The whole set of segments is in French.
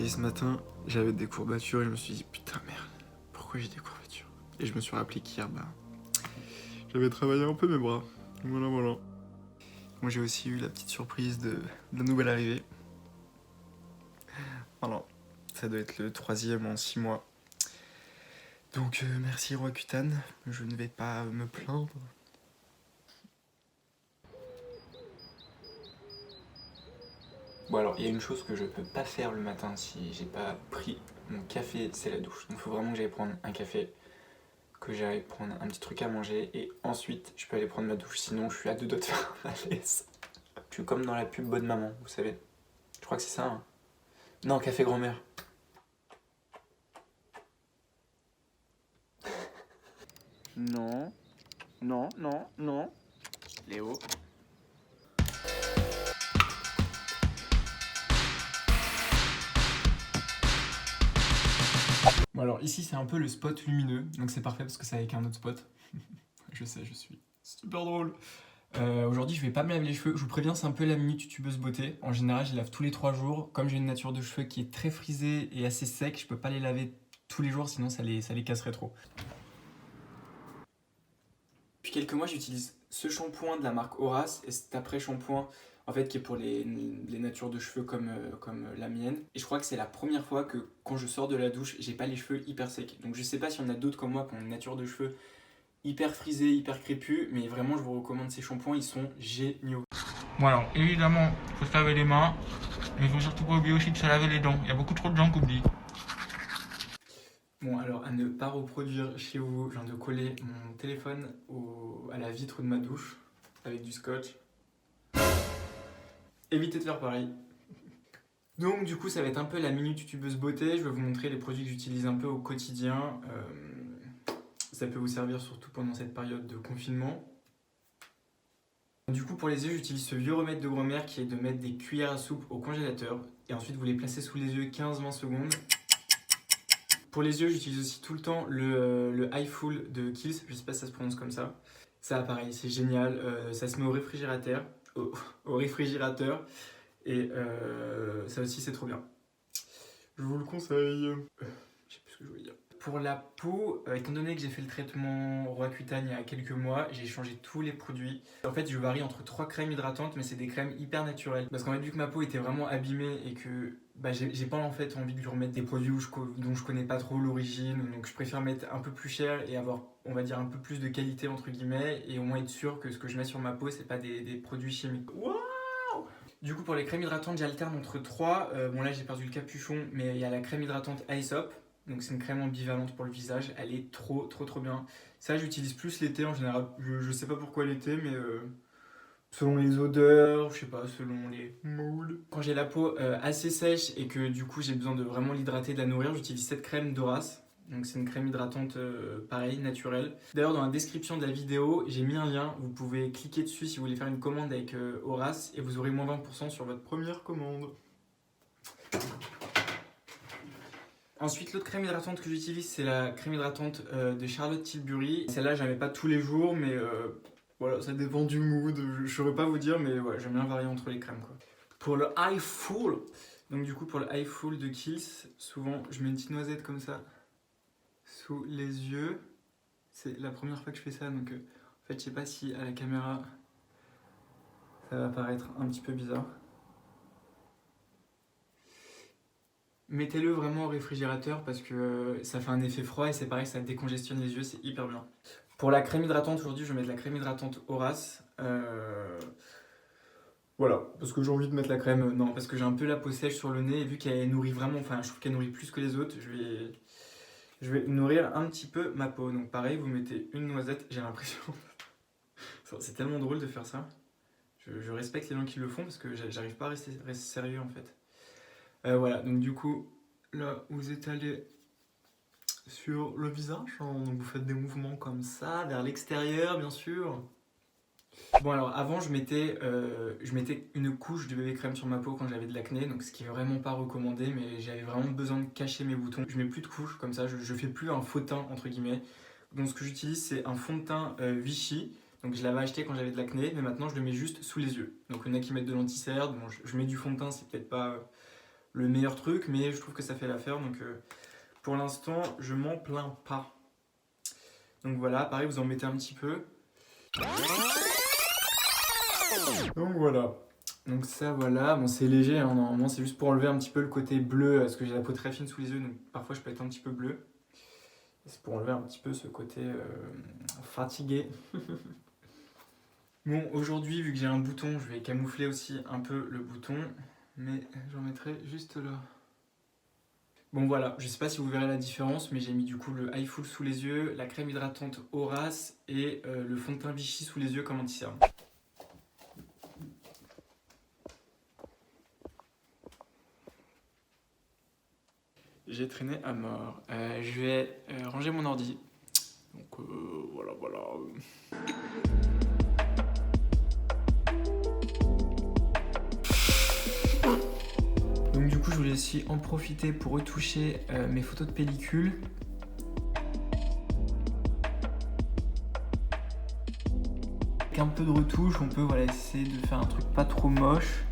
réveillé ce matin, j'avais des courbatures et je me suis dit putain merde, pourquoi j'ai des courbatures? Et je me suis rappelé qu'hier, j'avais travaillé un peu mes bras. Voilà, voilà. Moi j'ai aussi eu la petite surprise de la nouvelle arrivée. Voilà, ça doit être le 3e en 6 mois. Donc merci Roaccutane, je ne vais pas me plaindre. Bon alors, il y a une chose que je peux pas faire le matin si j'ai pas pris mon café, c'est la douche. Donc il faut vraiment que j'aille prendre un café, que j'aille prendre un petit truc à manger et ensuite je peux aller prendre ma douche, sinon je suis à deux doigts de faire un malaise. Je suis comme dans la pub Bonne Maman, vous savez. Je crois que c'est ça, hein. Non, café grand-mère. Non, non, non, non. Léo. Bon alors ici c'est un peu le spot lumineux, donc c'est parfait parce que c'est avec un autre spot. Je sais, je suis super drôle. Aujourd'hui je vais pas me laver les cheveux, je vous préviens c'est un peu la minute youtubeuse beauté. En général je les lave tous les 3 jours, comme j'ai une nature de cheveux qui est très frisée et assez sec, je peux pas les laver tous les jours sinon ça les casserait trop. Depuis quelques mois j'utilise ce shampoing de la marque Horace et cet après-shampoing en fait qui est pour les natures de cheveux comme la mienne. Et je crois que c'est la première fois que quand je sors de la douche j'ai pas les cheveux hyper secs. Donc je sais pas s'il y en a d'autres comme moi qui ont une nature de cheveux hyper frisé, hyper crépus, mais vraiment je vous recommande ces shampoings, ils sont géniaux. Bon alors, évidemment, il faut se laver les mains, mais il faut surtout pas oublier aussi de se laver les dents. Il y a beaucoup trop de gens qui oublient. Bon alors à ne pas reproduire chez vous, je viens de coller mon téléphone à la vitre de ma douche avec du scotch. Évitez de faire pareil. Donc du coup ça va être un peu la minute youtubeuse beauté, je vais vous montrer les produits que j'utilise un peu au quotidien. Ça peut vous servir surtout pendant cette période de confinement. Du coup pour les yeux j'utilise ce vieux remède de grand-mère qui est de mettre des cuillères à soupe au congélateur et ensuite vous les placez sous les yeux 15-20 secondes. Pour les yeux j'utilise aussi tout le temps le Eye Full de Kiehl's, je sais pas si ça se prononce comme ça. Ça pareil c'est génial, ça se met au réfrigérateur, et ça aussi c'est trop bien. Je vous le conseille. Je sais plus ce que je voulais dire. Pour la peau, étant donné que j'ai fait le traitement Roaccutane il y a quelques mois, j'ai changé tous les produits. En fait, je varie entre 3 crèmes hydratantes, mais c'est des crèmes hyper naturelles. Parce qu'en fait, vu que ma peau était vraiment abîmée et que j'ai pas en fait envie de lui remettre des produits dont je connais pas trop l'origine, donc je préfère mettre un peu plus cher et avoir, on va dire, un peu plus de qualité entre guillemets, et au moins être sûr que ce que je mets sur ma peau, c'est pas des produits chimiques. Waouh! Du coup, pour les crèmes hydratantes, j'alterne entre 3. Bon, là, j'ai perdu le capuchon, mais il y a la crème hydratante Aesop. Donc c'est une crème ambivalente pour le visage, elle est trop bien. Ça j'utilise plus l'été en général, je sais pas pourquoi l'été mais selon les odeurs, je sais pas, selon les moods. Quand j'ai la peau assez sèche et que du coup j'ai besoin de vraiment l'hydrater, de la nourrir, j'utilise cette crème d'Horace. Donc c'est une crème hydratante pareil, naturelle. D'ailleurs dans la description de la vidéo, j'ai mis un lien, vous pouvez cliquer dessus si vous voulez faire une commande avec Horace et vous aurez moins 20% sur votre première commande. Ensuite, l'autre crème hydratante que j'utilise, c'est la crème hydratante de Charlotte Tilbury. Celle-là, je la mets pas tous les jours, mais voilà, ça dépend du mood. Je saurais pas vous dire, mais ouais, j'aime bien varier entre les crèmes, quoi. Pour le Eye Full, donc du coup, pour le Eye Full de Kiehl's, souvent, je mets une petite noisette comme ça sous les yeux. C'est la première fois que je fais ça, donc en fait, je sais pas si à la caméra, ça va paraître un petit peu bizarre. Mettez-le vraiment au réfrigérateur parce que ça fait un effet froid et c'est pareil, ça décongestionne les yeux, c'est hyper bien. Pour la crème hydratante, aujourd'hui, je vais mettre la crème hydratante Horace. Voilà, parce que j'ai envie de mettre la crème, non, parce que j'ai un peu la peau sèche sur le nez et vu qu'elle nourrit vraiment, enfin, je trouve qu'elle nourrit plus que les autres, je vais nourrir un petit peu ma peau. Donc pareil, vous mettez une noisette, j'ai l'impression. C'est tellement drôle de faire ça. Je respecte les gens qui le font parce que j'arrive pas à rester sérieux en fait. Voilà, donc du coup, là, vous étalez sur le visage, hein, donc vous faites des mouvements comme ça, vers l'extérieur, bien sûr. Bon alors, avant, je mettais une couche de bébé crème sur ma peau quand j'avais de l'acné, donc ce qui est vraiment pas recommandé, mais j'avais vraiment besoin de cacher mes boutons. Je mets plus de couches, comme ça, je fais plus un faux teint, entre guillemets. Donc ce que j'utilise, c'est un fond de teint Vichy. Donc je l'avais acheté quand j'avais de l'acné, mais maintenant je le mets juste sous les yeux. Donc il y en a qui mettent de l'anti-cerne, bon, je mets du fond de teint, c'est peut-être pas le meilleur truc, mais je trouve que ça fait l'affaire. Donc pour l'instant, je m'en plains pas. Donc voilà, pareil, vous en mettez un petit peu. Donc voilà. Donc ça voilà, bon c'est léger, hein, normalement c'est juste pour enlever un petit peu le côté bleu, parce que j'ai la peau très fine sous les yeux, donc parfois je peux être un petit peu bleu. C'est pour enlever un petit peu ce côté fatigué. Bon, aujourd'hui, vu que j'ai un bouton, je vais camoufler aussi un peu le bouton, mais j'en mettrai juste là. Bon voilà, je sais pas si vous verrez la différence, mais j'ai mis du coup le Eye Full sous les yeux, la crème hydratante Horace et le fond de teint Vichy sous les yeux comme anti-cerne. J'ai traîné à mort. Je vais ranger mon ordi. Donc voilà. Donc du coup, je voulais aussi en profiter pour retoucher mes photos de pellicule. Avec un peu de retouche, on peut essayer de faire un truc pas trop moche.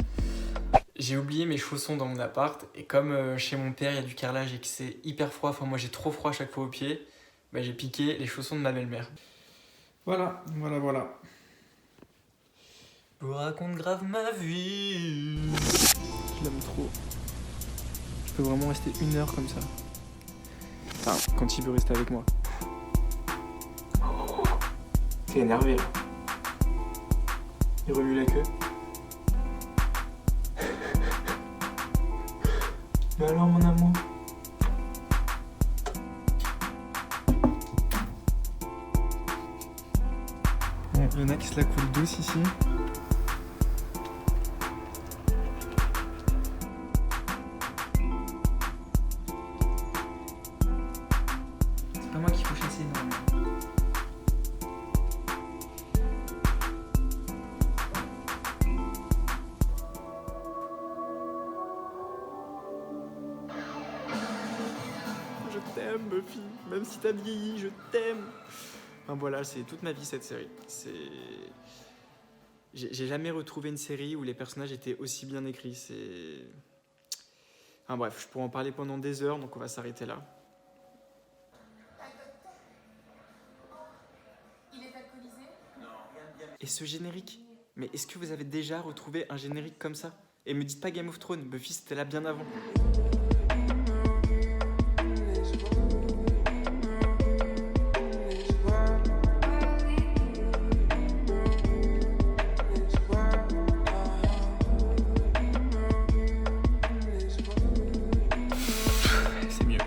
J'ai oublié mes chaussons dans mon appart et comme chez mon père il y a du carrelage et que c'est hyper froid, enfin moi j'ai trop froid à chaque fois aux pieds, bah, j'ai piqué les chaussons de ma belle-mère. Voilà. Je vous raconte grave ma vie. Je l'aime trop. Je peux vraiment rester 1 heure comme ça. Enfin, quand il veut rester avec moi. T'es énervé là. Il remue la queue. Mais alors mon amour. Bon, il y en a qui se la coulent douce ici. C'est pas moi qu'il faut chasser normalement. Je t'aime Buffy, même si t'as vieilli, je t'aime. Enfin voilà, c'est toute ma vie cette série. J'ai jamais retrouvé une série où les personnages étaient aussi bien écrits. Enfin bref, je pourrais en parler pendant des heures, donc on va s'arrêter là. Il est alcoolisé ? Et ce générique, mais est-ce que vous avez déjà retrouvé un générique comme ça? Et me dites pas Game of Thrones, Buffy c'était là bien avant. C'est mieux.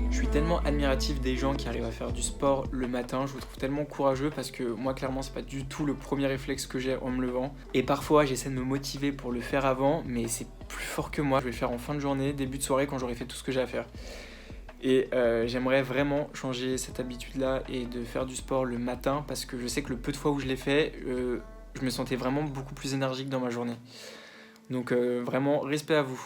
Je suis tellement admiratif des gens qui arrivent à faire du sport le matin, je vous trouve tellement courageux parce que moi clairement c'est pas du tout le premier réflexe que j'ai en me levant. Et parfois j'essaie de me motiver pour le faire avant, mais c'est plus fort que moi. Je vais le faire en fin de journée, début de soirée quand j'aurai fait tout ce que j'ai à faire. Et j'aimerais vraiment changer cette habitude-là et de faire du sport le matin parce que je sais que le peu de fois où je l'ai fait, je me sentais vraiment beaucoup plus énergique dans ma journée. Donc vraiment, respect à vous.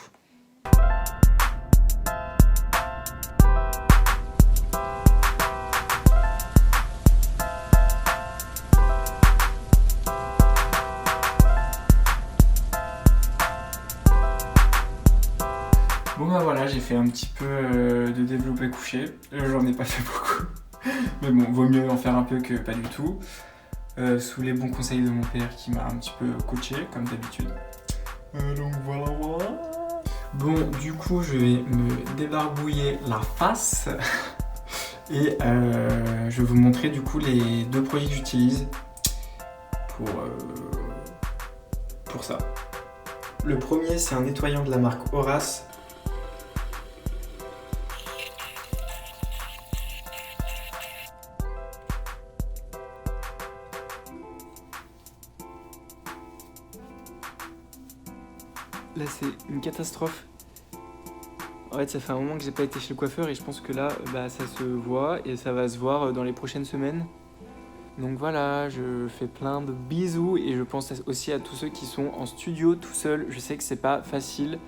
Bon bah voilà, j'ai fait un petit peu de développé couché, j'en ai pas fait beaucoup, mais bon, vaut mieux en faire un peu que pas du tout, sous les bons conseils de mon père qui m'a un petit peu coaché, comme d'habitude. Donc voilà. Bon, du coup, je vais me débarbouiller la face, et je vais vous montrer du coup les 2 produits que j'utilise pour ça. Le premier, c'est un nettoyant de la marque Horace. Là, c'est une catastrophe. En fait, ça fait un moment que j'ai pas été chez le coiffeur et je pense que là, ça se voit et ça va se voir dans les prochaines semaines. Donc voilà, je fais plein de bisous et je pense aussi à tous ceux qui sont en studio tout seuls. Je sais que c'est pas facile.